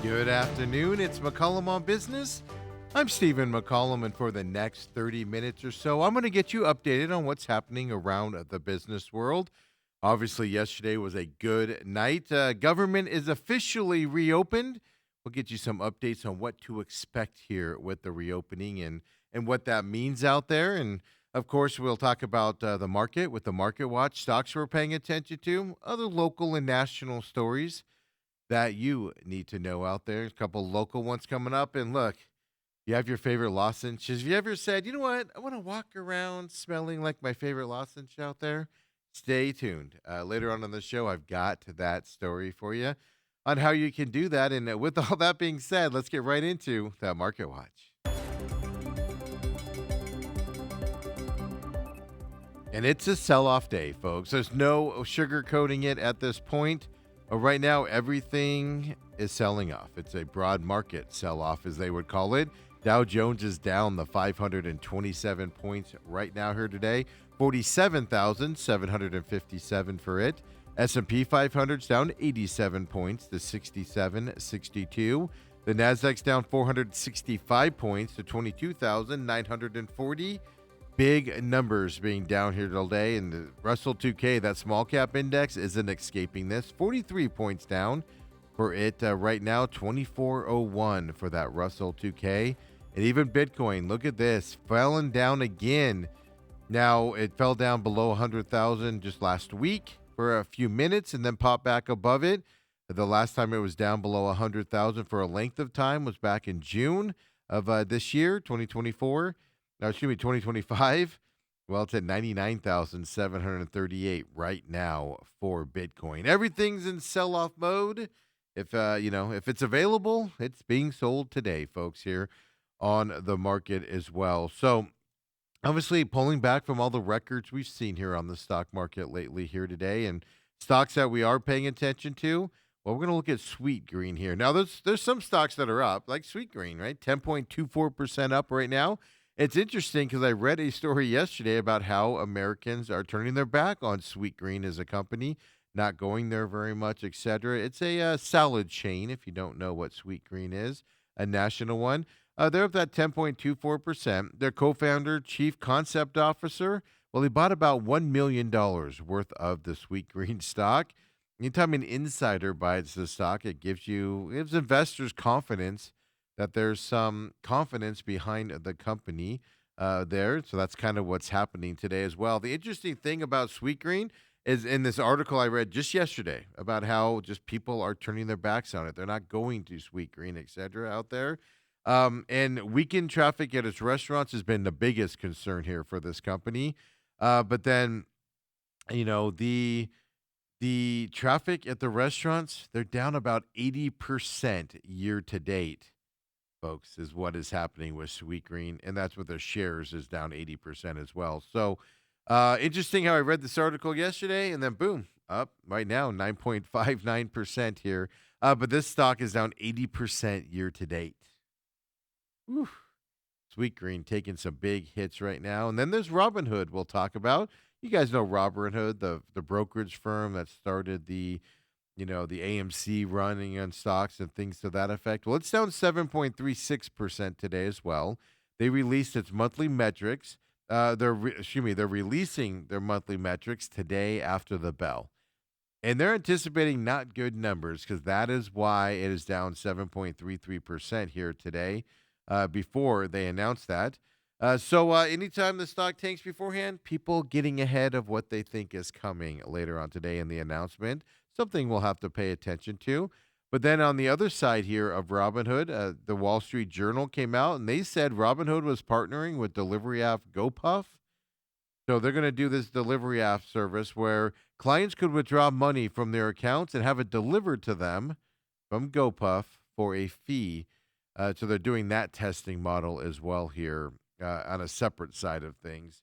Good afternoon. It's McCollum on Business. I'm Stephen McCollum, and for the next 30 minutes or so, I'm going to get you updated on what's happening around the business world. Obviously, yesterday was a good night. Government is officially reopened. We'll get you some updates on what to expect here with the reopening and what that means out there. And of course, we'll talk about the market with the Market Watch, stocks we're paying attention to, other local and national stories that you need to know out there. A couple local ones coming up. And look, you have your favorite lozenges. Have you ever said, you know what? I want to walk around smelling like my favorite lozenge out there? Stay tuned. Later on in the show, I've got that story for you on how you can do that. And with all that being said, let's get right into that Market Watch. And it's a sell off day, folks. There's no sugarcoating it at this point. Right now, everything is selling off. It's a broad market sell off, as they would call it. Dow Jones is down the 527 points right now here today, 47,757 for it. S&P 500's down 87 points to 6762. The Nasdaq's down 465 points to 22,940. Big numbers being down here today, and the Russell 2K, that small cap index, isn't escaping this. 43 points down for it right now, 2401 for that Russell 2K. And even Bitcoin, look at this, falling down again. Now, it fell down below 100,000 just last week for a few minutes and then popped back above it. The last time it was down below 100,000 for a length of time was back in June of this year, 2024. Now, 2025. Well, it's at 99,738 right now for Bitcoin. Everything's in sell-off mode. If it's available, it's being sold today, folks, here on the market as well. So, obviously, pulling back from all the records we've seen here on the stock market lately here today, and stocks that we are paying attention to. Well, we're going to look at Sweet Green here. Now, there's some stocks that are up, like Sweet Green, right? 10.24% up right now. It's interesting because I read a story yesterday about how Americans are turning their back on Sweet Green as a company, not going there very much, etc. It's a salad chain, if you don't know what Sweet Green is, a national one. They're up that 10.24%. Their co-founder, chief concept officer, well, he bought about $1 million worth of the Sweet Green stock. Anytime an insider buys the stock, it gives investors confidence that there's some confidence behind the company there. So that's kind of what's happening today as well. The interesting thing about Sweet Green is in this article I read just yesterday about how just people are turning their backs on it. They're not going to Sweet Green, et cetera, out there. And weekend traffic at its restaurants has been the biggest concern here for this company. But then, the traffic at the restaurants, they're down about 80% year to date, folks, is what is happening with Sweet Green, and that's what their shares is down 80% as well. So, interesting how I read this article yesterday, and then boom, up right now, 9.59% here. But this stock is down 80% year to date. Whew. Sweet Green taking some big hits right now. And then there's Robinhood we'll talk about. You guys know Robinhood, the brokerage firm that started the AMC running on stocks and things to that effect. Well, it's down 7.36% today as well. They released its monthly metrics. They're releasing their monthly metrics today after the bell. And they're anticipating not good numbers because that is why it is down 7.33% here today before they announced that. So anytime the stock tanks beforehand, people getting ahead of what they think is coming later on today in the announcement, something we'll have to pay attention to. But then on the other side here of Robinhood, the Wall Street Journal came out and they said Robinhood was partnering with delivery app GoPuff. So they're going to do this delivery app service where clients could withdraw money from their accounts and have it delivered to them from GoPuff for a fee. So they're doing that testing model as well here on a separate side of things.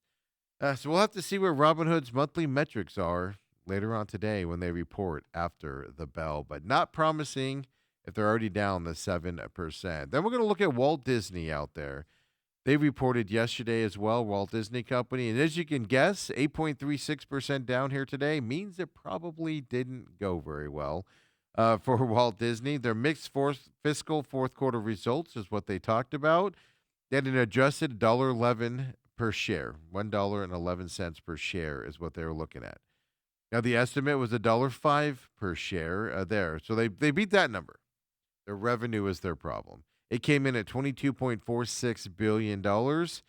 So we'll have to see where Robinhood's monthly metrics are later on today when they report after the bell, but not promising if they're already down the 7%. Then we're going to look at Walt Disney out there. They reported yesterday as well, Walt Disney Company. And as you can guess, 8.36% down here today means it probably didn't go very well. for Walt Disney. Their mixed fiscal fourth quarter results is what they talked about. They had an adjusted $1.11 per share. $1.11 per share is what they were looking at. Now the estimate was $1.05 per share there. So they beat that number. Their revenue is their problem. It came in at $22.46 billion dollars,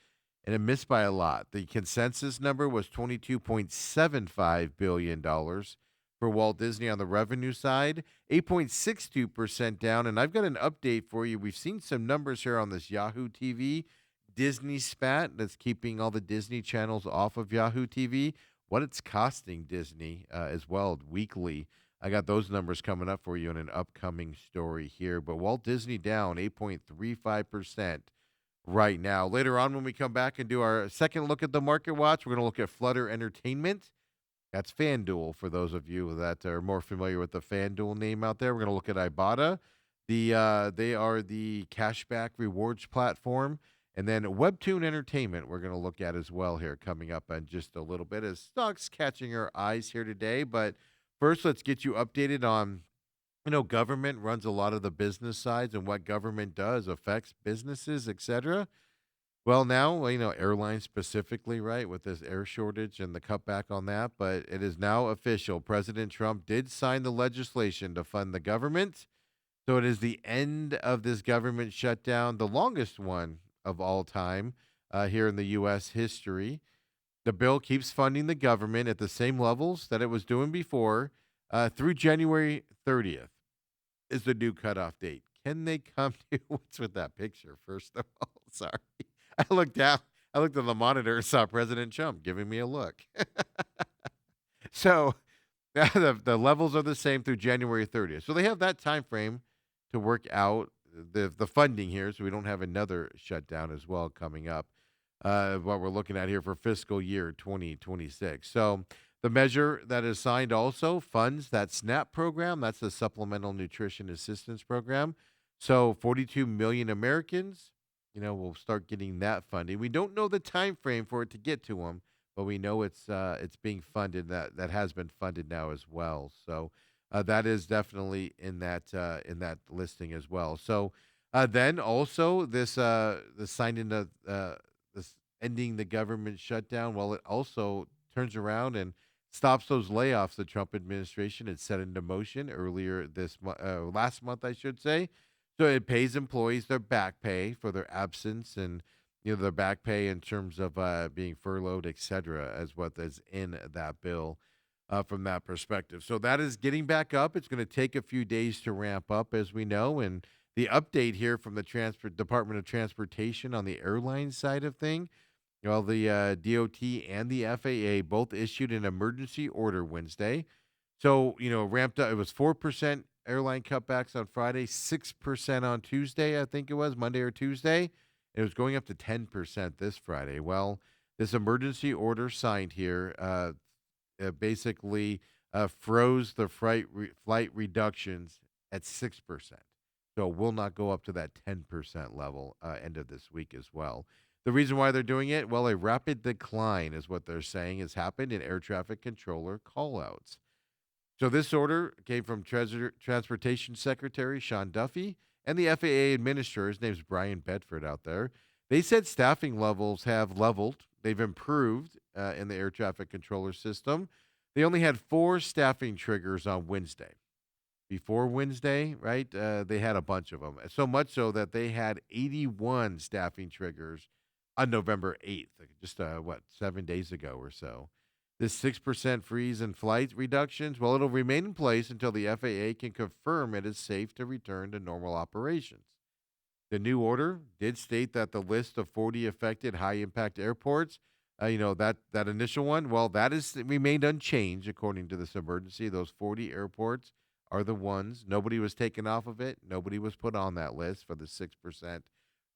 and it missed by a lot. The consensus number was $22.75 billion dollars for Walt Disney on the revenue side, 8.62% down. And I've got an update for you. We've seen some numbers here on this Yahoo TV Disney spat that's keeping all the Disney channels off of Yahoo TV. What it's costing Disney as well weekly. I got those numbers coming up for you in an upcoming story here. But Walt Disney down 8.35% right now. Later on, when we come back and do our second look at the market watch, we're going to look at Flutter Entertainment. That's FanDuel for those of you that are more familiar with the FanDuel name out there. We're going to look at Ibotta. They are the cashback rewards platform. And then Webtoon Entertainment, we're going to look at as well here coming up in just a little bit as stocks catching our eyes here today. But first, let's get you updated on, government runs a lot of the business sides and what government does affects businesses, etc. Well, now, airlines specifically, right, with this air shortage and the cutback on that, but it is now official. President Trump did sign the legislation to fund the government. So it is the end of this government shutdown, the longest one of all time here in the U.S. history. The bill keeps funding the government at the same levels that it was doing before through January 30th is the new cutoff date. Can they come to what's with that picture, first of all? Sorry. I looked down. I looked at the monitor and saw President Trump giving me a look. So the levels are the same through January 30th. So they have that time frame to work out the funding here, so we don't have another shutdown as well coming up. What we're looking at here for fiscal year 2026. So the measure that is signed also funds that SNAP program. That's the Supplemental Nutrition Assistance Program. So 42 million Americans, will start getting that funding. We don't know the time frame for it to get to them, but we know it's being funded. That has been funded now as well. So that is definitely in that listing as well. So then also this signing of this ending the government shutdown. Well, it also turns around and stops those layoffs the Trump administration had set into motion earlier last month, I should say. So it pays employees their back pay for their absence and their back pay in terms of being furloughed, et cetera, as what is in that bill from that perspective. So that is getting back up. It's going to take a few days to ramp up, as we know. And the update here from the Department of Transportation on the airline side of thing, well, the DOT and the FAA both issued an emergency order Wednesday. So, ramped up. It was 4% airline cutbacks on Friday, 6% on Tuesday, I think it was, Monday or Tuesday. It was going up to 10% this Friday. Well, this emergency order signed here basically froze the flight reductions at 6%. So it will not go up to that 10% level end of this week as well. The reason why they're doing it, well, a rapid decline is what they're saying has happened in air traffic controller callouts. So this order came from Transportation Secretary Sean Duffy and the FAA administrator. His name's Brian Bedford out there. They said staffing levels have leveled. They've improved in the air traffic controller system. They only had 4 staffing triggers on Wednesday. Before Wednesday, right, they had a bunch of them. So much so that they had 81 staffing triggers on November 8th, just 7 days ago or so. This 6% freeze in flight reductions, well, it'll remain in place until the FAA can confirm it is safe to return to normal operations. The new order did state that the list of 40 affected high-impact airports, that initial one, well, that has remained unchanged according to this emergency. Those 40 airports are the ones. Nobody was taken off of it. Nobody was put on that list for the 6%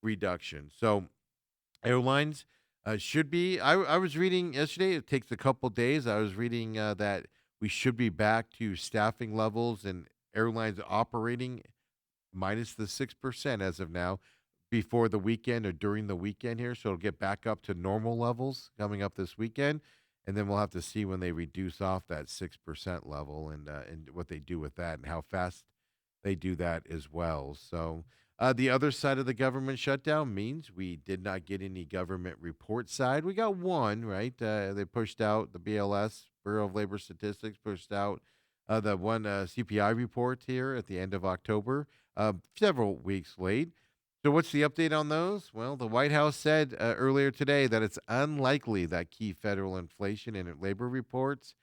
reduction. So airlines should be. I was reading yesterday. It takes a couple days. I was reading that we should be back to staffing levels and airlines operating minus the 6% as of now before the weekend or during the weekend here. So it'll get back up to normal levels coming up this weekend. and then we'll have to see when they reduce off that 6% level and what they do with that and how fast they do that as well. So the other side of the government shutdown means we did not get any government report side. We got one, right? They pushed out the BLS, Bureau of Labor Statistics, pushed out the one CPI report here at the end of October, several weeks late. So, what's the update on those? Well, the White House said earlier today that it's unlikely that key federal inflation and labor reports,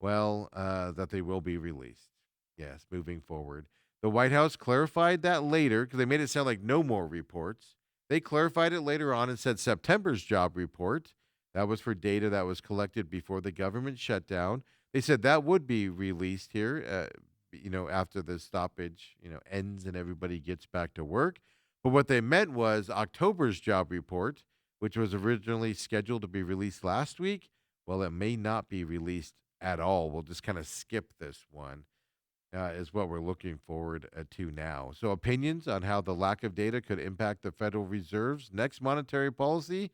that they will be released. Yes, moving forward. The White House clarified that later because they made it sound like no more reports. They clarified it later on and said September's job report, that was for data that was collected before the government shutdown. They said that would be released here, after the stoppage, ends and everybody gets back to work. But what they meant was October's job report, which was originally scheduled to be released last week, well, it may not be released at all. We'll just kind of skip this one, is what we're looking forward to now. So, opinions on how the lack of data could impact the Federal Reserve's next monetary policy.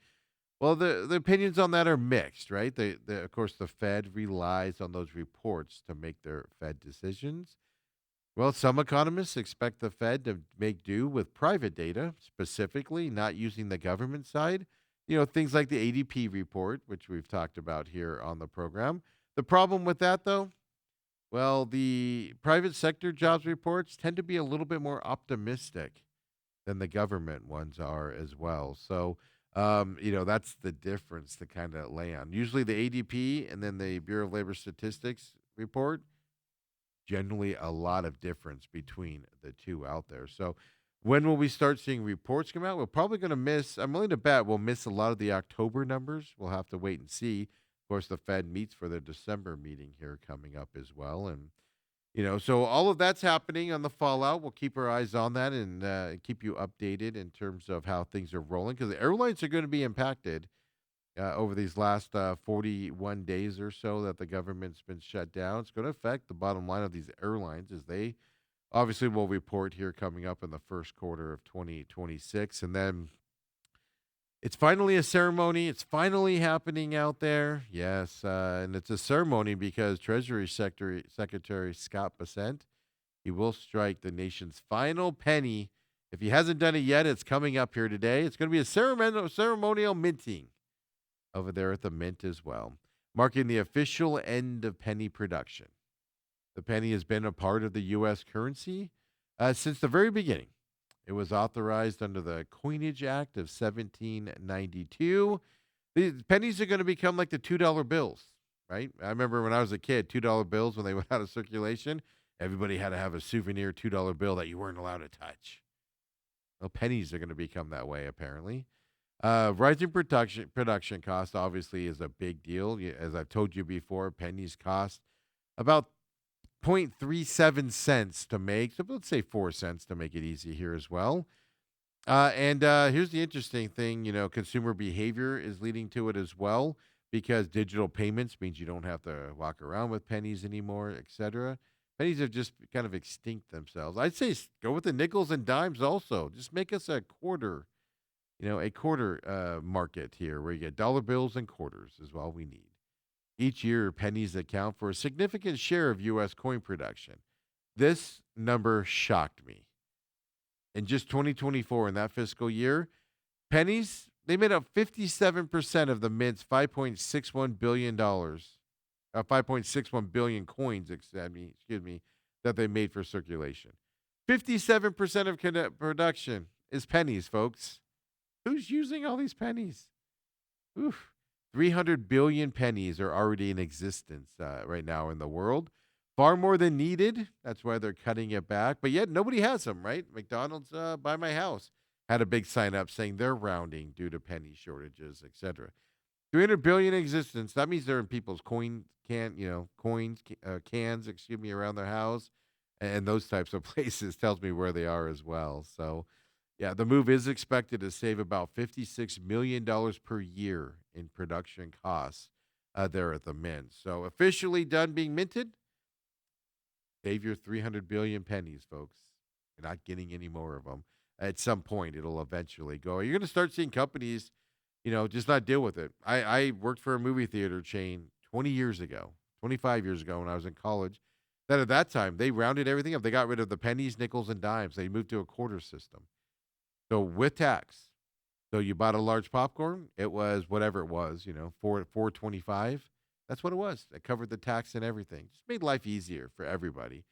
Well, the opinions on that are mixed, right? Of course, the Fed relies on those reports to make their Fed decisions. Well, some economists expect the Fed to make do with private data, specifically not using the government side. Things like the ADP report, which we've talked about here on the program. The problem with that, though, well, the private sector jobs reports tend to be a little bit more optimistic than the government ones are as well. So, that's the difference to kind of lay on. Usually the ADP and then the Bureau of Labor Statistics report, generally a lot of difference between the two out there. So, when will we start seeing reports come out? We're probably going to miss, I'm willing to bet we'll miss a lot of the October numbers. We'll have to wait and see. Of course, the Fed meets for their December meeting here coming up as well. And, so all of that's happening on the fallout. We'll keep our eyes on that and keep you updated in terms of how things are rolling because the airlines are going to be impacted over these last 41 days or so that the government's been shut down. It's going to affect the bottom line of these airlines as they obviously will report here coming up in the first quarter of 2026. And then it's finally a ceremony. It's finally happening out there. Yes. And it's a ceremony because Secretary Scott Bessent, he will strike the nation's final penny. If he hasn't done it yet, it's coming up here today. It's going to be a ceremonial minting over there at the Mint as well, marking the official end of penny production. The penny has been a part of the U.S. currency since the very beginning. It was authorized under the Coinage Act of 1792. The pennies are going to become like the $2 bills, right? I remember when I was a kid, $2 bills, when they went out of circulation, everybody had to have a souvenir $2 bill that you weren't allowed to touch. Well, pennies are going to become that way, apparently. Rising production cost obviously is a big deal. As I've told you before, pennies cost about 0.37 cents to make. So let's say 4 cents to make it easy here as well. And here's the interesting thing, consumer behavior is leading to it as well because digital payments means you don't have to walk around with pennies anymore, etc. Pennies have just kind of extinct themselves. I'd say go with the nickels and dimes also. Just make us a quarter market here where you get dollar bills and quarters is all we need. Each year, pennies account for a significant share of U.S. coin production. This number shocked me. In just 2024, in that fiscal year, pennies, they made up 57% of the Mint's $5.61 billion, 5.61 billion coins, that they made for circulation. 57% of production is pennies, folks. Who's using all these pennies? Oof. 300 billion pennies are already in existence right now in the world. Far more than needed. That's why they're cutting it back. But yet nobody has them, right? McDonald's by my house had a big sign up saying they're rounding due to penny shortages, etc. 300 billion in existence. That means they're in people's cans, around their house and those types of places. Tells me where they are as well. So, yeah, the move is expected to save about $56 million per year in production costs there at the Mint. So officially done being minted. Save your 300 billion pennies, folks. You're not getting any more of them. At some point, it'll eventually go. You're going to start seeing companies Just not deal with it. I worked for a movie theater chain 20 years ago, 25 years ago when I was in college. That at that time they rounded everything up. They got rid of the pennies, nickels, and dimes. They moved to a quarter system. So with tax. So you bought a large popcorn, it was whatever it was, 4.25. That's what it was. It covered the tax and everything. Just made life easier for everybody.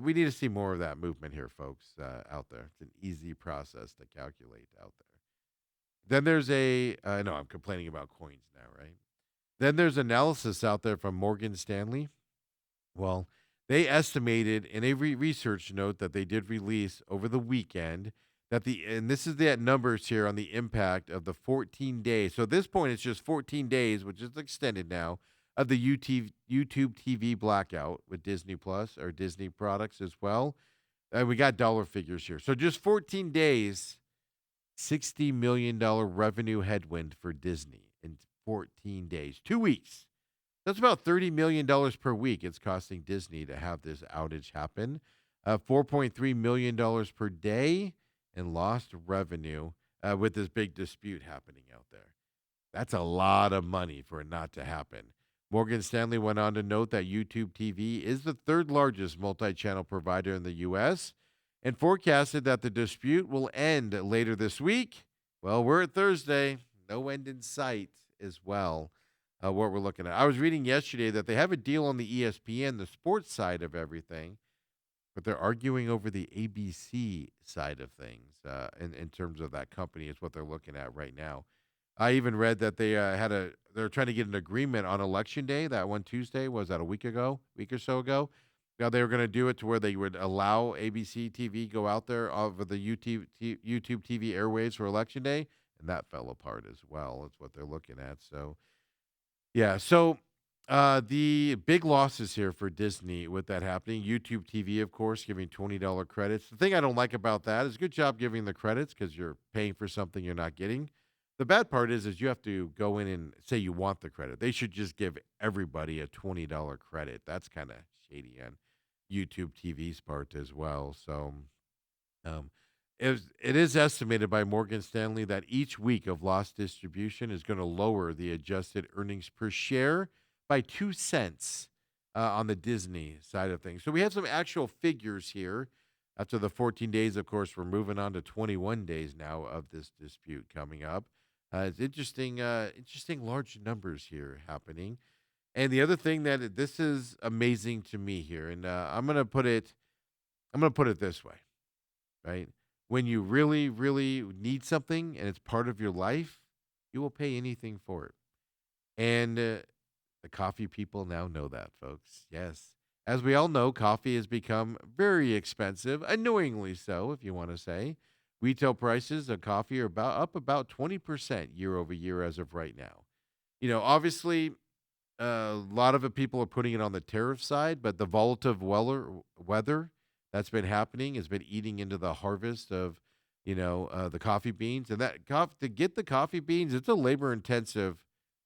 We need to see more of that movement here, folks, out there. It's an easy process to calculate out there. Then there's no, I'm complaining about coins now, right? Then there's analysis out there from Morgan Stanley. Well, they estimated in a research note that they did release over the weekend that and this is the numbers here on the impact of the 14 days. So at this point, it's just 14 days, which is extended now, of the YouTube TV blackout with Disney Plus or Disney products as well. And we got dollar figures here. So just 14 days, $60 million revenue headwind for Disney in 14 days, 2 weeks. That's about $30 million per week it's costing Disney to have this outage happen. $4.3 million per day in lost revenue with this big dispute happening out there. That's a lot of money for it not to happen. Morgan Stanley went on to note that YouTube TV is the third largest multi channel provider in the U.S. and forecasted that the dispute will end later this week. Well, we're at Thursday. No end in sight as well. What we're looking at. I was reading yesterday that they have a deal on the ESPN, the sports side of everything, but they're arguing over the ABC side of things in terms of that company is what they're looking at right now. I even read that they're trying to get an agreement on election day. That one Tuesday was that a week or so ago. Now they were going to do it to where they would allow ABC TV go out there over the YouTube TV airwaves for election day, and that fell apart as well. That's what they're looking at. So yeah. So the big losses here for Disney with that happening. YouTube TV, of course, giving $20 credits. The thing I don't like about that is good job giving the credits because you're paying for something you're not getting. The bad part is you have to go in and say you want the credit. They should just give everybody a $20 credit. That's kind of shady on YouTube TV's part as well. So um, it is estimated by Morgan Stanley that each week of lost distribution is going to lower the adjusted earnings per share by 2 cents on the Disney side of things. So we have some actual figures here. After the 14 days, of course, we're moving on to 21 days now of this dispute coming up. It's interesting large numbers here happening. And the other thing that this is amazing to me here, and I'm gonna put it this way, right? When you really, really need something and it's part of your life, you will pay anything for it. And the coffee people now know that, folks. Yes. As we all know, coffee has become very expensive, annoyingly so, if you want to say. Retail prices of coffee are about 20% year over year as of right now. Obviously, a lot of it people are putting it on the tariff side, but the volatile weather that's been happening has been eating into the harvest of, the coffee beans. And to get the coffee beans, it's a labor intensive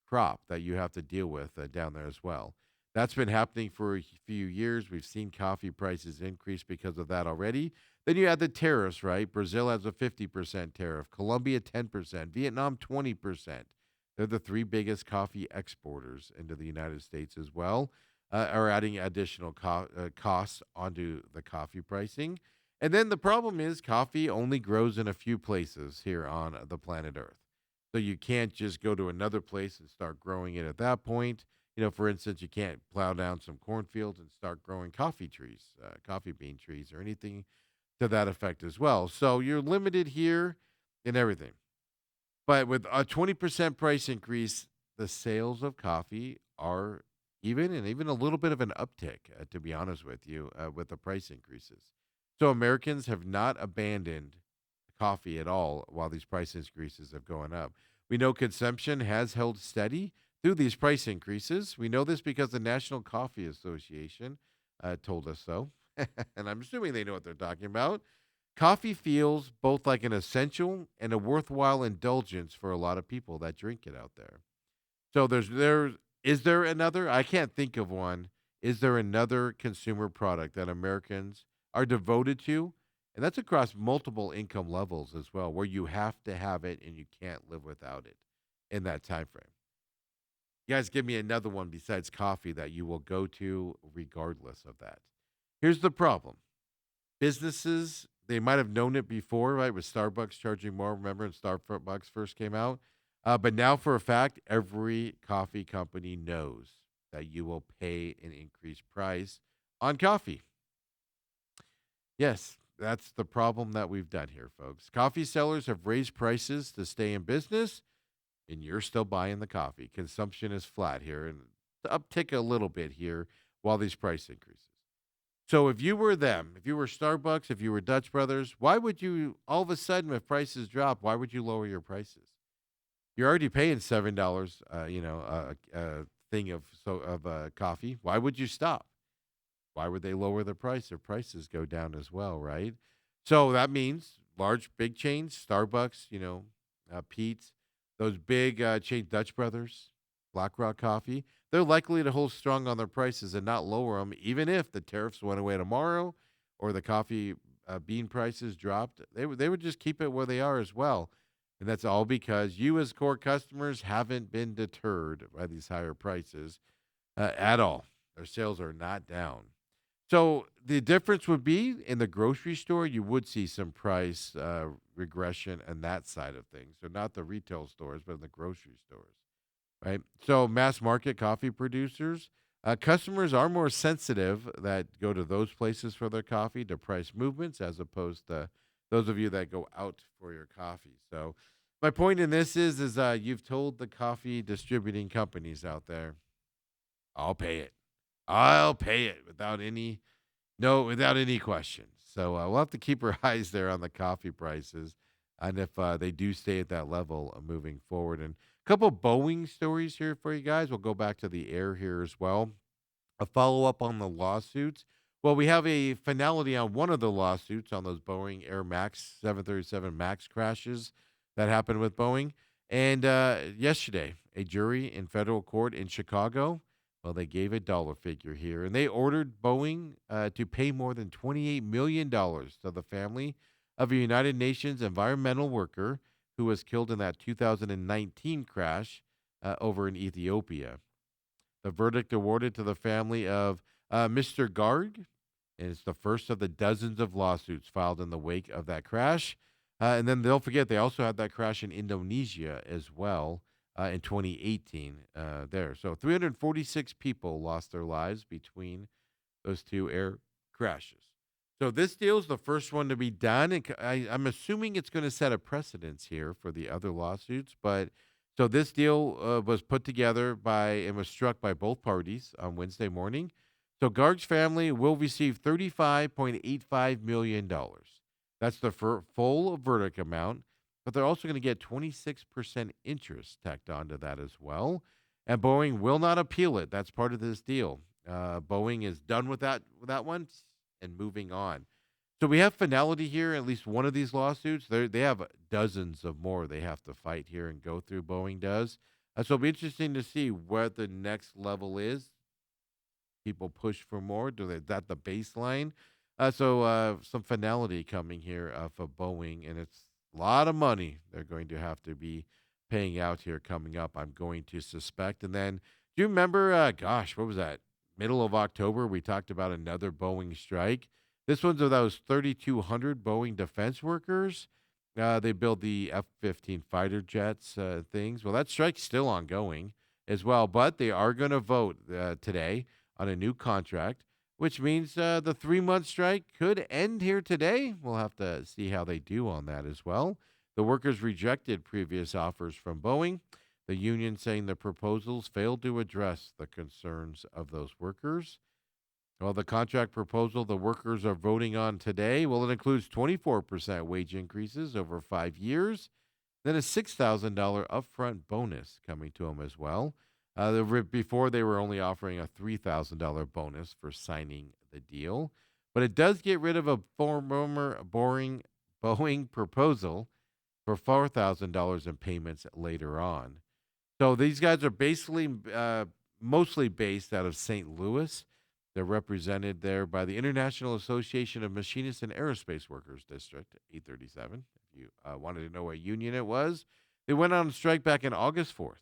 crop that you have to deal with down there as well. That's been happening for a few years. We've seen coffee prices increase because of that already. Then you add the tariffs, right? Brazil has a 50% tariff, Colombia 10%, Vietnam 20%. They're the three biggest coffee exporters into the United States as well, are adding additional costs onto the coffee pricing. And then the problem is coffee only grows in a few places here on the planet Earth. So you can't just go to another place and start growing it at that point. For instance, you can't plow down some cornfields and start growing coffee trees, coffee bean trees, or anything to that effect as well. So you're limited here in everything. But with a 20% price increase, the sales of coffee are even a little bit of an uptick, to be honest with you, with the price increases. So Americans have not abandoned coffee at all while these price increases have gone up. We know consumption has held steady through these price increases. We know this because the National Coffee Association told us so. And I'm assuming they know what they're talking about. Coffee feels both like an essential and a worthwhile indulgence for a lot of people that drink it out there. So is there another? I can't think of one. Is there another consumer product that Americans are devoted to? And that's across multiple income levels as well, where you have to have it and you can't live without it. in that time frame. You guys give me another one besides coffee that you will go to regardless of that. Here's the problem. Businesses, they might have known it before, right? With Starbucks charging more. Remember when Starbucks first came out? But now, for a fact, every coffee company knows that you will pay an increased price on coffee. Yes, that's the problem that we've done here, folks. Coffee sellers have raised prices to stay in business, and you're still buying the coffee. Consumption is flat here and uptick a little bit here while these price increases. So if you were them, if you were Starbucks, if you were Dutch Brothers, why would you all of a sudden, if prices drop, why would you lower your prices? You're already paying $7, a thing of coffee. Why would you stop? Why would they lower the price? Their prices go down as well, right? So that means large, big chains, Starbucks, Pete's, those big chain Dutch Brothers, Black Rock Coffee, they're likely to hold strong on their prices and not lower them, even if the tariffs went away tomorrow or the coffee bean prices dropped. They would just keep it where they are as well. And that's all because you, as core customers, haven't been deterred by these higher prices at all. Their sales are not down. So the difference would be in the grocery store, you would see some price regression and that side of things. So not the retail stores, but in the grocery stores, right? So mass market coffee producers, customers are more sensitive that go to those places for their coffee to price movements as opposed to those of you that go out for your coffee. So my point in this is you've told the coffee distributing companies out there, I'll pay it. I'll pay it without any no, without any question. So we'll have to keep our eyes there on the coffee prices, and if they do stay at that level moving forward. And a couple Boeing stories here for you guys. We'll go back to the air here as well. A follow up on the lawsuits. Well, we have a finality on one of the lawsuits on those Boeing Air Max 737 Max crashes that happened with Boeing. And yesterday, a jury in federal court in Chicago, well, they gave a dollar figure here, and they ordered Boeing to pay more than $28 million dollars to the family of a United Nations environmental worker who was killed in that 2019 crash over in Ethiopia. The verdict awarded to the family of Mr. Garg, and it's the first of the dozens of lawsuits filed in the wake of that crash. And then don't forget, they also had that crash in Indonesia as well in 2018 there. So 346 people lost their lives between those two air crashes. So this deal is the first one to be done. And I'm assuming it's going to set a precedence here for the other lawsuits. But so this deal was put together by and was struck by both parties on Wednesday morning. So Garg's family will receive $35.85 million. That's the full verdict amount, but they're also going to get 26% interest tacked onto that as well. And Boeing will not appeal it. That's part of this deal. Boeing is done with that one and moving on. So we have finality here. At least one of these lawsuits. They have dozens of more they have to fight here and go through. Boeing does. So it'll be interesting to see what the next level is. People push for more. Is that the baseline? So some finality coming here for Boeing, and it's a lot of money they're going to have to be paying out here coming up. I'm going to suspect. And then, do you remember? Gosh, what was that? Middle of October, we talked about another Boeing strike. This one's of those 3,200 Boeing defense workers. They build the F-15 fighter jets things. Well, that strike's still ongoing as well, but they are going to vote today on a new contract, which means the 3-month strike could end here today. We'll have to see how they do on that as well. The workers rejected previous offers from Boeing, the union saying the proposals failed to address the concerns of those workers. Well, the contract proposal the workers are voting on today, well, it includes 24% wage increases over 5 years, then a $6,000 upfront bonus coming to them as well. Before, they were only offering a $3,000 bonus for signing the deal. But it does get rid of a former boring Boeing proposal for $4,000 in payments later on. So these guys are basically mostly based out of St. Louis. They're represented there by the International Association of Machinists and Aerospace Workers District 837. If you wanted to know what union it was, They went on strike back in August 4th.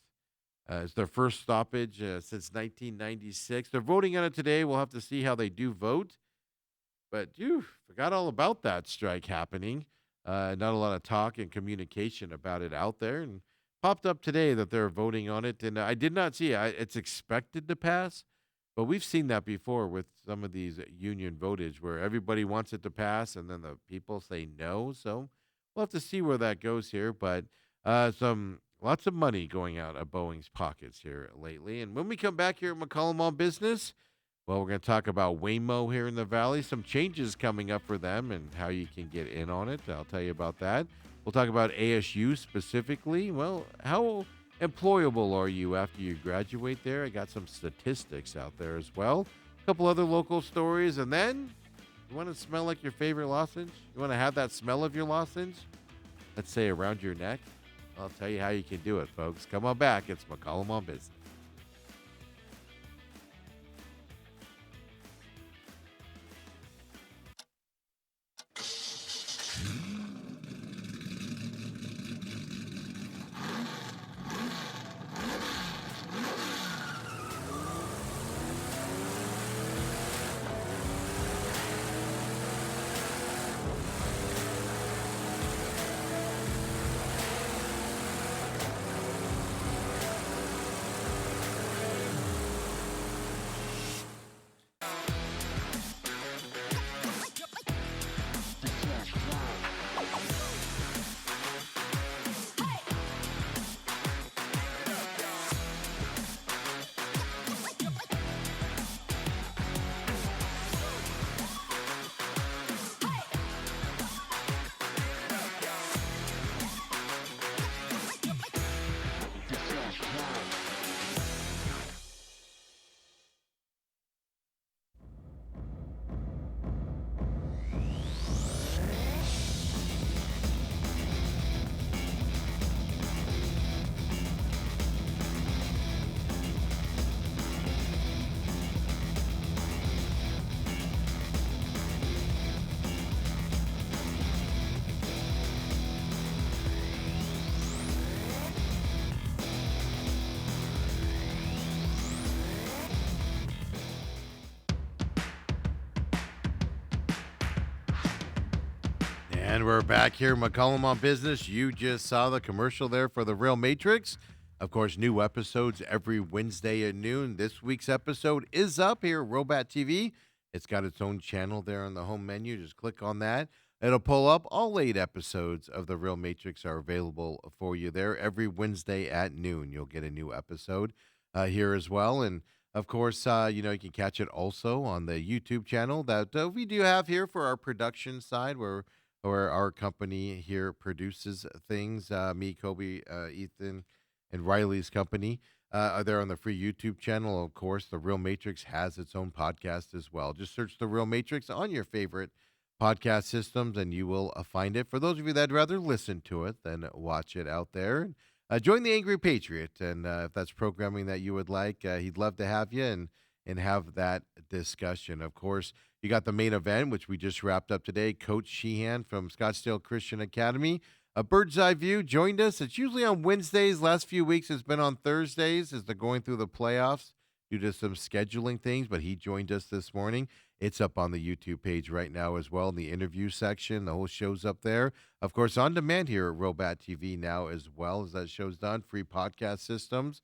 It's their first stoppage since 1996. They're voting on it today. We'll have to see how they do vote. But you forgot all about that strike happening. Not a lot of talk and communication about it out there, and popped up today that they're voting on it. And I did not see it. It's expected to pass, but we've seen that before with some of these union votage where everybody wants it to pass, and then the people say no. So we'll have to see where that goes here. But some lots of money going out of Boeing's pockets here lately. And when we come back here at McCollum on Business, well, we're going to talk about Waymo here in the Valley, some changes coming up for them and how you can get in on it. I'll tell you about that. We'll talk about ASU specifically. Well, how employable are you after you graduate there? I got some statistics out there as well. A couple other local stories. And then, you want to smell like your favorite lozenge? You want to have that smell of your lozenge? Let's say around your neck? I'll tell you how you can do it, folks. Come on back. It's McCollum on Business. And we're back here, McCollum on Business. You just saw the commercial there for the Real Matrix. Of course, new episodes every Wednesday at noon. This week's episode is up here at Robot TV. It's got its own channel there on the home menu. Just click on that. It'll pull up. All 8 episodes of the Real Matrix are available for you there every Wednesday at noon. You'll get a new episode here as well. And of course, you can catch it also on the YouTube channel that we do have here for our production side where our company here produces things. Me, Kobe, Ethan, and Riley's company are there on the free YouTube channel. Of course, The Real Matrix has its own podcast as well. Just search The Real Matrix on your favorite podcast systems and you will find it. For those of you that'd rather listen to it than watch it out there, join the Angry Patriot. And if that's programming that you would like, he'd love to have you and have that discussion. Of course, you got the main event, which we just wrapped up today. Coach Sheehan from Scottsdale Christian Academy. A bird's eye view joined us. It's usually on Wednesdays. Last few weeks it's been on Thursdays as they're going through the playoffs due to some scheduling things, but he joined us this morning. It's up on the YouTube page right now as well in the interview section. The whole show's up there. Of course, on demand here at Robot TV now as well as that show's done. Free podcast systems.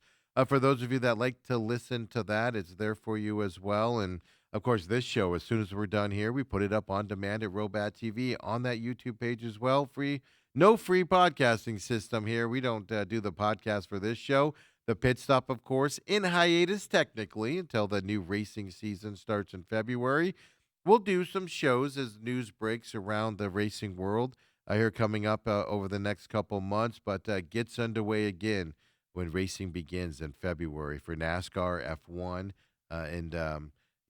For those of you that like to listen to that, it's there for you as well. And of course, this show, as soon as we're done here, we put it up on demand at Robot TV on that YouTube page as well. No free podcasting system here. We don't do the podcast for this show. The pit stop, of course, in hiatus technically until the new racing season starts in February. We'll do some shows as news breaks around the racing world here coming up over the next couple months, but gets underway again when racing begins in February for NASCAR, F1, and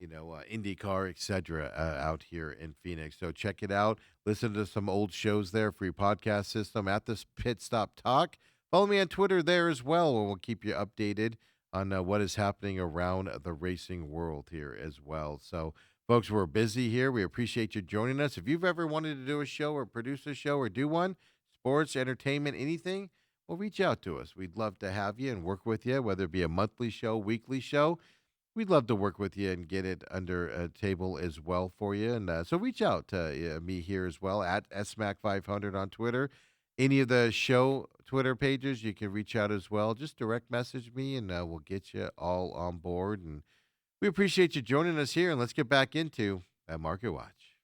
IndyCar, etc. Out here in Phoenix. So check it out. Listen to some old shows there. Free podcast system at this Pit Stop Talk. Follow me on Twitter there as well, where we'll keep you updated on what is happening around the racing world here as well. So, folks, we're busy here. We appreciate you joining us. If you've ever wanted to do a show or produce a show or do one, sports, entertainment, anything, well, reach out to us. We'd love to have you and work with you, whether it be a monthly show, weekly show. We'd love to work with you and get it under a table as well for you. And so reach out to me here as well at SMAC500 on Twitter. Any of the show Twitter pages, you can reach out as well. Just direct message me and we'll get you all on board. And we appreciate you joining us here. And let's get back into that Market Watch.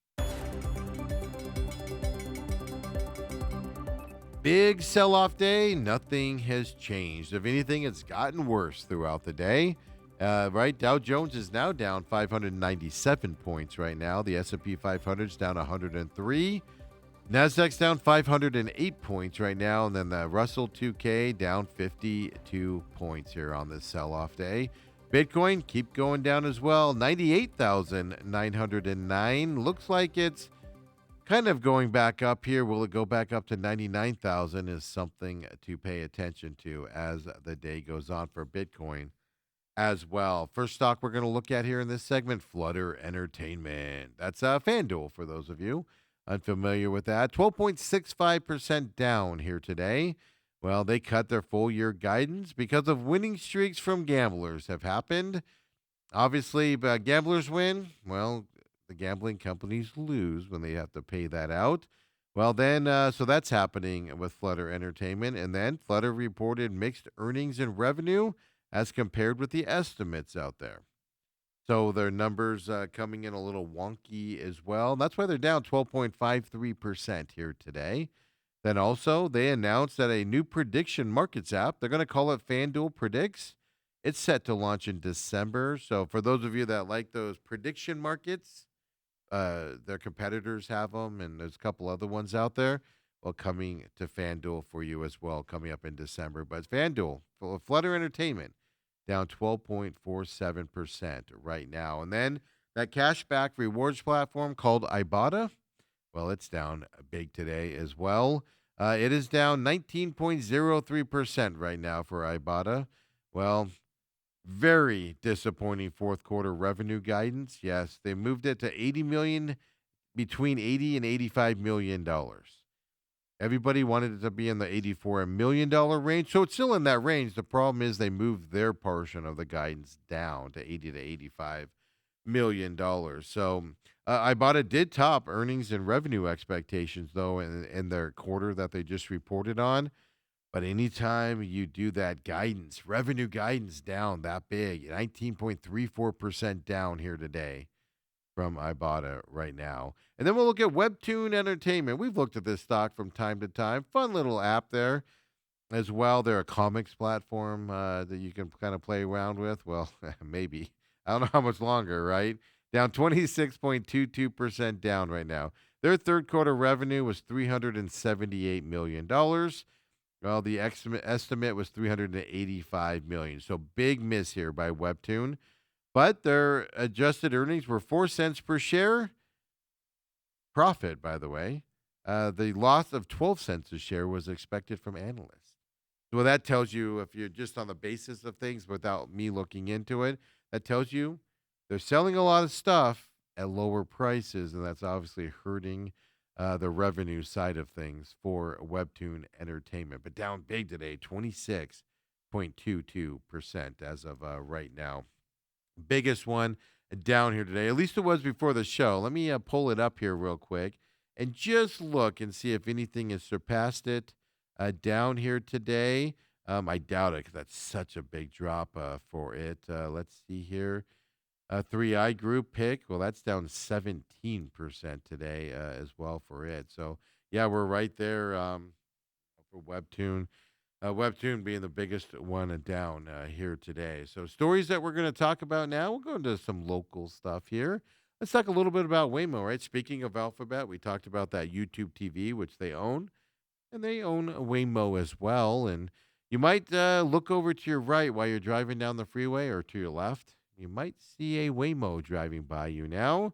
Big sell off day. Nothing has changed. If anything, it's gotten worse throughout the day. Right, Dow Jones is now down 597 points right now. The S&P 500 is down 103. Nasdaq's down 508 points right now, and then the Russell 2K down 52 points here on this sell-off day. Bitcoin keep going down as well, 98,909. Looks like it's kind of going back up here. Will it go back up to 99,000 is something to pay attention to as the day goes on for Bitcoin as well. First stock we're going to look at here in this segment, Flutter Entertainment. That's FanDuel for those of you unfamiliar with that. 12.65% down here today. Well, they cut their full year guidance because of winning streaks from gamblers have happened. Obviously, gamblers win. Well, the gambling companies lose when they have to pay that out. Well, then, so that's happening with Flutter Entertainment. And then Flutter reported mixed earnings and revenue as compared with the estimates out there. So their numbers coming in a little wonky as well. That's why they're down 12.53% here today. Then also, they announced that a new prediction markets app, they're going to call it FanDuel Predicts. It's set to launch in December. So for those of you that like those prediction markets, their competitors have them, and there's a couple other ones out there. Well, coming to FanDuel for you as well, coming up in December. But FanDuel, Flutter Entertainment, down 12.47% right now. And then that cashback rewards platform called Ibotta, well, it's down big today as well. It is down 19.03% right now for Ibotta. Well, very disappointing fourth quarter revenue guidance. Yes, they moved it to 80 million, between 80 and 85 million dollars. Everybody wanted it to be in the $84 million range, so it's still in that range. The problem is they moved their portion of the guidance down to 80 to 85 million dollars. So Ibotta did top earnings and revenue expectations though in their quarter that they just reported on. But anytime you do that guidance, revenue guidance down that big, 19.34% down here today from Ibotta right now. And then we'll look at Webtoon Entertainment. We've looked at this stock from time to time. Fun little app there as well. They're a comics platform that you can kind of play around with. Well, maybe. I don't know how much longer, right? Down 26.22% down right now. Their third quarter revenue was $378 million. Well, the estimate was $385 million. So big miss here by Webtoon. But their adjusted earnings were 4 cents per share. Profit, by the way. The loss of 12 cents a share was expected from analysts. Well, that tells you, if you're just on the basis of things without me looking into it, that tells you they're selling a lot of stuff at lower prices, and that's obviously hurting the revenue side of things for Webtoon Entertainment. But down big today, 26.22% as of right now. Biggest one down here today. At least it was before the show. Let me pull it up here real quick and just look and see if anything has surpassed it down here today. I doubt it because that's such a big drop for it. Let's see here. 3i Group pick. Well, that's down 17% today as well for it. So, yeah, we're right there for Webtoon. Webtoon being the biggest one down here today. So stories that we're going to talk about now, we'll go into some local stuff here. Let's talk a little bit about Waymo, right? Speaking of Alphabet, we talked about that YouTube TV, which they own, and they own Waymo as well. And you might look over to your right while you're driving down the freeway, or to your left. You might see a Waymo driving by you now.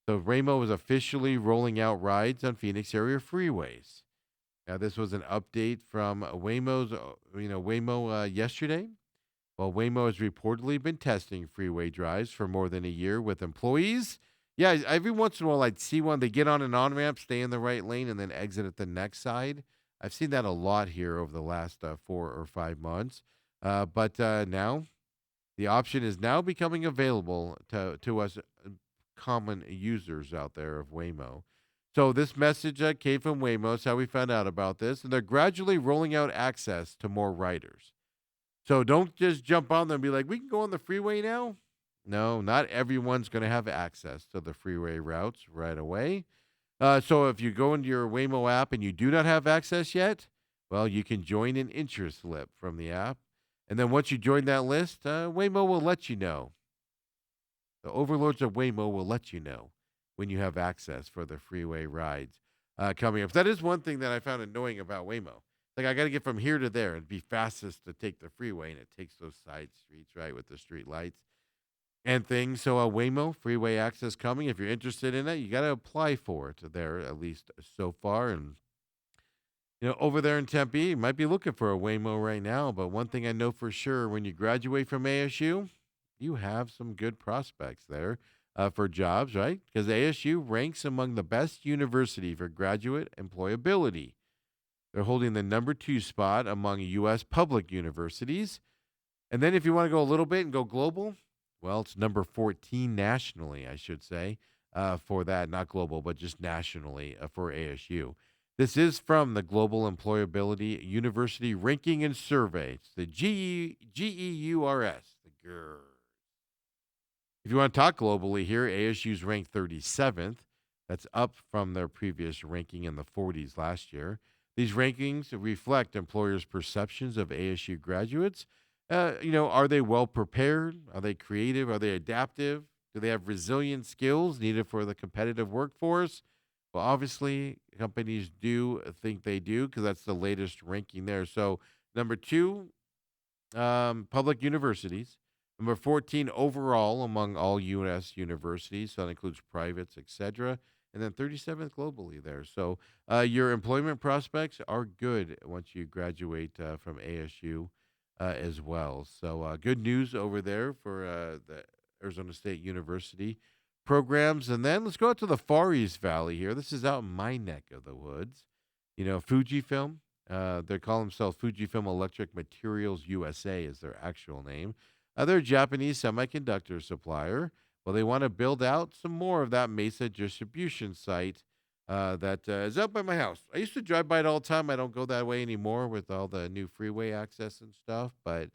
So Waymo is officially rolling out rides on Phoenix area freeways. Now, this was an update from Waymo's, Waymo yesterday. Well, Waymo has reportedly been testing freeway drives for more than a year with employees. Yeah, every once in a while I'd see one. They get on an on-ramp, stay in the right lane, and then exit at the next side. I've seen that a lot here over the last 4 or 5 months. But now the option is now becoming available to us common users out there of Waymo. So this message came from Waymo. That's how we found out about this, and they're gradually rolling out access to more riders. So don't just jump on them and be like, "We can go on the freeway now." No, not everyone's going to have access to the freeway routes right away. So if you go into your Waymo app and you do not have access yet, well, you can join an interest slip from the app. And then once you join that list, Waymo will let you know. The overlords of Waymo will let you know when you have access for the freeway rides coming up. That is one thing that I found annoying about Waymo. Like I got to get from here to there. It'd be fastest to take the freeway, and it takes those side streets right with the street lights and things. So Waymo freeway access coming. If you're interested in it, you got to apply for it there at least so far. And over there in Tempe, you might be looking for a Waymo right now. But one thing I know for sure, when you graduate from ASU, you have some good prospects there for jobs, right? Because ASU ranks among the best university for graduate employability. They're holding the number two spot among U.S. public universities. And then if you want to go a little bit and go global, well, it's number 14 nationally, I should say, for that, not global, but just nationally for ASU. This is from the Global Employability University Ranking and Survey. It's the GEURS, the GERS. If you want to talk globally here, ASU's ranked 37th. That's up from their previous ranking in the 40s last year. These rankings reflect employers' perceptions of ASU graduates. Are they well prepared? Are they creative? Are they adaptive? Do they have resilient skills needed for the competitive workforce? Well, obviously, companies do think they do because that's the latest ranking there. So, number two, public universities. Number 14 overall among all U.S. universities, so that includes privates, etc. And then 37th globally there. So your employment prospects are good once you graduate from ASU as well. So good news over there for the Arizona State University programs. And then let's go out to the Far East Valley here. This is out in my neck of the woods. Fujifilm. They call themselves Fujifilm Electric Materials USA is their actual name. They're a Japanese semiconductor supplier. Well, they want to build out some more of that Mesa distribution site that is out by my house. I used to drive by it all the time. I don't go that way anymore with all the new freeway access and stuff. But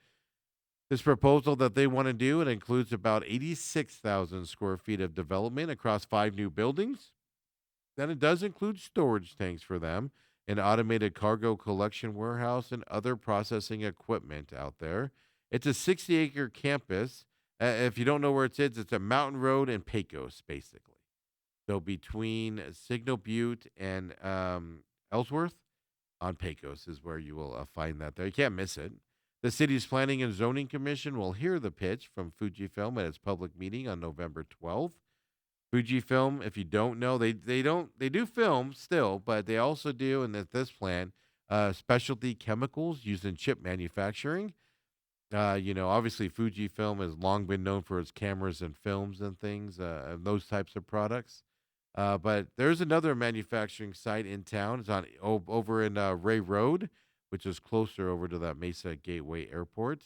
this proposal that they want to do, it includes about 86,000 square feet of development across 5 new buildings. Then it does include storage tanks for them, an automated cargo collection warehouse, and other processing equipment out there. It's a 60-acre campus. If you don't know where it is, it's a Mountain Road and Pecos, basically. So between Signal Butte and Ellsworth on Pecos is where you will find that there. You can't miss it. The city's Planning and Zoning Commission will hear the pitch from Fujifilm at its public meeting on November 12th. Fujifilm, if you don't know, they do film still, but they also do, and at this plant, specialty chemicals used in chip manufacturing. Obviously Fujifilm has long been known for its cameras and films and things, and those types of products. But there's another manufacturing site in town. It's over in Ray Road, which is closer over to that Mesa Gateway Airport.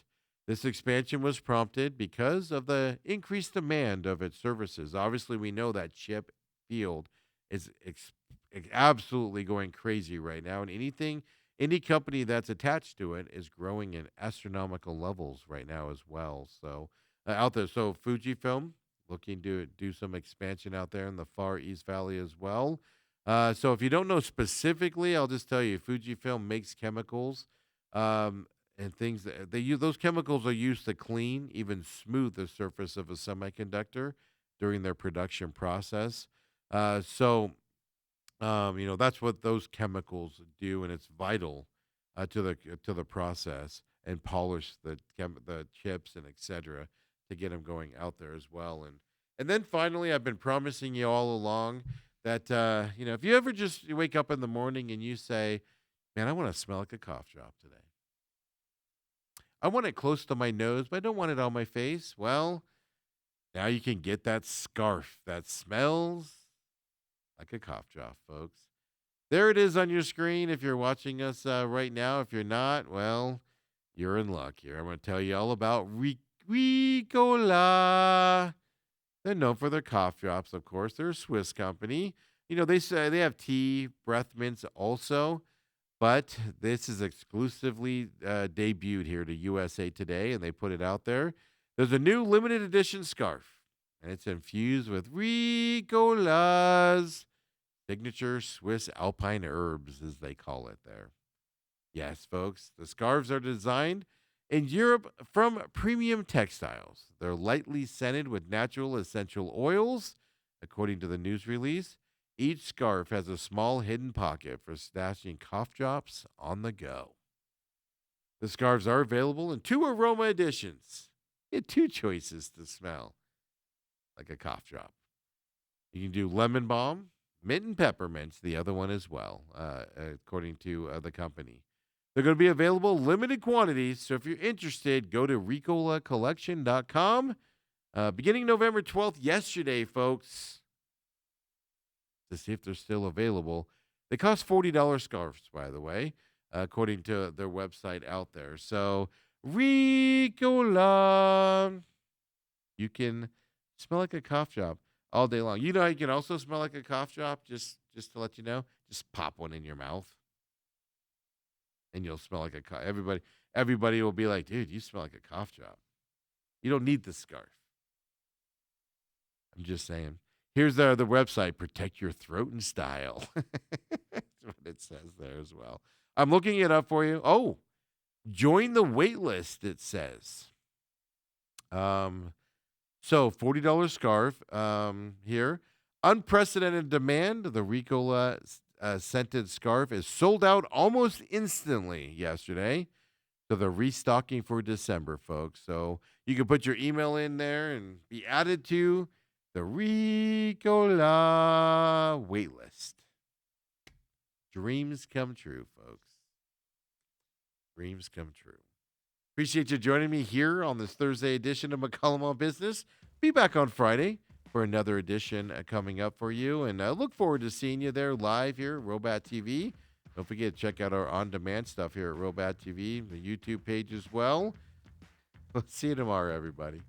This expansion was prompted because of the increased demand of its services. Obviously, we know that chip field is absolutely going crazy right now, and any company that's attached to it is growing in astronomical levels right now as well. So out there, so Fujifilm looking to do some expansion out there in the Far East Valley as well. So if you don't know specifically, I'll just tell you, Fujifilm makes chemicals and things that they use. Those chemicals are used to clean, even smooth the surface of a semiconductor during their production process. So that's what those chemicals do, and it's vital to the process and polish the chips and etc. to get them going out there as well. And then finally, I've been promising you all along that if you ever just you wake up in the morning and you say, "Man, I want to smell like a cough drop today. I want it close to my nose, but I don't want it on my face." Well, now you can get that scarf that smells like a cough drop, folks. There it is on your screen if you're watching us right now. If you're not, well, you're in luck here. I'm going to tell you all about Ricola. They're known for their cough drops, of course. They're a Swiss company. They say they have tea, breath mints also, but this is exclusively debuted here to USA Today, and they put it out there. There's a new limited edition scarf, and it's infused with Ricola's signature Swiss alpine herbs, as they call it there. Yes, folks, the scarves are designed in Europe from premium textiles. They're lightly scented with natural essential oils, according to the news release. Each scarf has a small hidden pocket for stashing cough drops on the go. The scarves are available in two aroma editions. You get two choices to smell like a cough drop. You can do lemon balm, mint and peppermint, the other one as well, according to the company. They're going to be available limited quantities, so if you're interested, go to RicolaCollection.com. Beginning November 12th, yesterday, folks, to see if they're still available. They cost $40 scarves, by the way, according to their website out there. So, Ricola, you can smell like a cough drop all day long. You know, you can also smell like a cough drop. Just to let you know, just pop one in your mouth, and you'll smell like a cough. Everybody will be like, "Dude, you smell like a cough drop." You don't need the scarf. I'm just saying. Here's the website. Protect your throat and style. That's what it says there as well. I'm looking it up for you. Oh, join the wait list. It says. So $40 scarf here. Unprecedented demand. The Ricola scented scarf is sold out almost instantly yesterday. So they're restocking for December, folks. So you can put your email in there and be added to the Ricola wait list. Dreams come true, folks. Dreams come true. Appreciate you joining me here on this Thursday edition of McCollum on Business. Be back on Friday for another edition coming up for you. And I look forward to seeing you there live here at Robat TV. Don't forget to check out our on-demand stuff here at Robat TV, the YouTube page as well. We'll see you tomorrow, everybody.